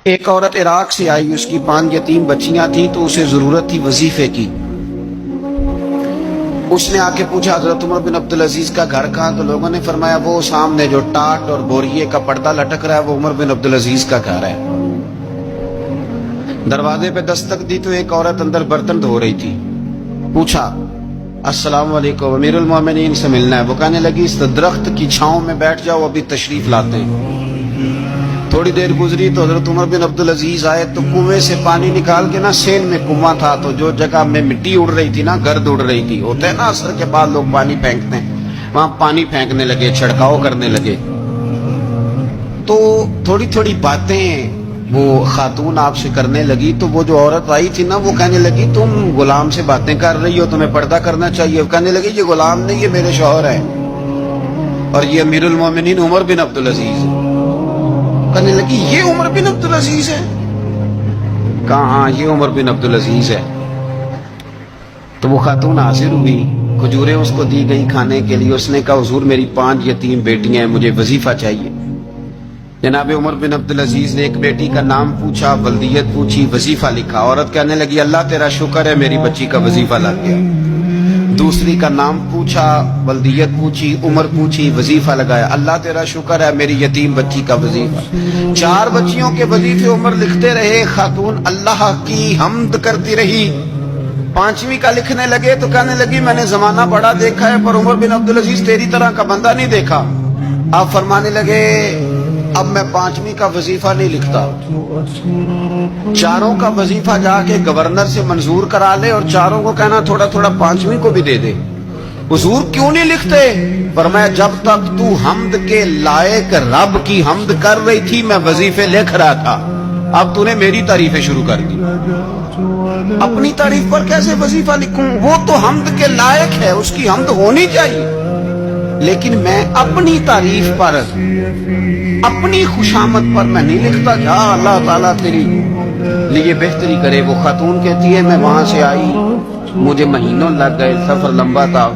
ایک عورت عراق سے آئی، اس کی 5 یتیم بچیاں تھیں تو اسے ضرورت تھی وظیفے کی۔ اس نے آ کے پوچھا حضرت عمر بن عبدالعزیز کا گھر کہاں؟ تو لوگوں نے فرمایا وہ سامنے جو ٹاٹ اور بوریے کا پردہ لٹک رہا ہے وہ عمر بن عبدالعزیز کا گھر ہے۔ دروازے پہ دستک دی تو ایک عورت اندر برتن دھو رہی تھی۔ پوچھا السلام علیکم، امیر المومنین سے ملنا ہے۔ وہ کہنے لگی اس درخت کی چھاؤں میں بیٹھ جاؤ، ابھی تشریف لاتے ہیں۔ تھوڑی دیر گزری تو حضرت عمر بن عبدالعزیز آئے تو کنویں سے پانی نکال کے نا، سین میں کنواں تھا تو جو جگہ میں مٹی اڑ رہی تھی نا، گرد اڑ رہی تھی، ہوتا ہے نا عصر کے بعد لوگ پانی پھینکتے ہیں، وہاں پانی پھینکنے لگے، چھڑکاؤ کرنے لگے۔ تو تھوڑی تھوڑی باتیں وہ خاتون آپ سے کرنے لگی تو وہ جو عورت آئی تھی نا وہ کہنے لگی تم غلام سے باتیں کر رہی ہو، تمہیں پردہ کرنا چاہیے۔ وہ کہنے لگی یہ غلام نہیں، یہ میرے شوہر ہے اور یہ امیر المومنین عمر بن عبدالعزیز ہے۔ کہنے لگی یہ عمر بن عبدالعزیز ہے؟ کہا ہاں یہ عمر بن عبدالعزیز ہے۔ تو وہ خاتون حاضر ہوئی، کھجوریں اس کو دی گئی کھانے کے لیے۔ اس نے کہا حضور میری 5 یتیم بیٹیاں ہیں، مجھے وظیفہ چاہیے۔ جناب عمر بن عبدالعزیز نے ایک بیٹی کا نام پوچھا، ولدیت پوچھی، وظیفہ لکھا۔ عورت کہنے لگی اللہ تیرا شکر ہے میری بچی کا وظیفہ لگ گیا۔ دوسری کا نام پوچھا، ولدیت پوچھی، عمر پوچھی، وظیفہ لگایا، اللہ تیرا شکر ہے میری یتیم بچی کا وظیفہ۔ 4 بچیوں کے وظیفے عمر لکھتے رہے، خاتون اللہ کی حمد کرتی رہی۔ 5ویں کا لکھنے لگے تو کہنے لگی میں نے زمانہ بڑا دیکھا ہے پر عمر بن عبدالعزیز تیری طرح کا بندہ نہیں دیکھا۔ آپ فرمانے لگے اب میں 5ویں کا وظیفہ نہیں لکھتا، 4 کا وظیفہ جا کے گورنر سے منظور کرا لے اور 4 کو کہنا تھوڑا تھوڑا 5ویں کو بھی دے دے۔ حضور کیوں نہیں لکھتے؟ فرمایا جب تک تو حمد کے لائق رب کی حمد کر رہی تھی میں وظیفے لکھ رہا تھا، اب تو نے میری تعریفیں شروع کر دی۔ اپنی تعریف پر کیسے وظیفہ لکھوں؟ وہ تو حمد کے لائق ہے، اس کی حمد ہونی چاہیے، لیکن میں اپنی تعریف پر، اپنی خوشامد پر میں نہیں لکھتا۔ جا اللہ تعالیٰ تیری لیے بہتری کرے۔ وہ خاتون کہتی ہے میں وہاں سے آئی، مجھے مہینوں لگ گئے، سفر لمبا تھا،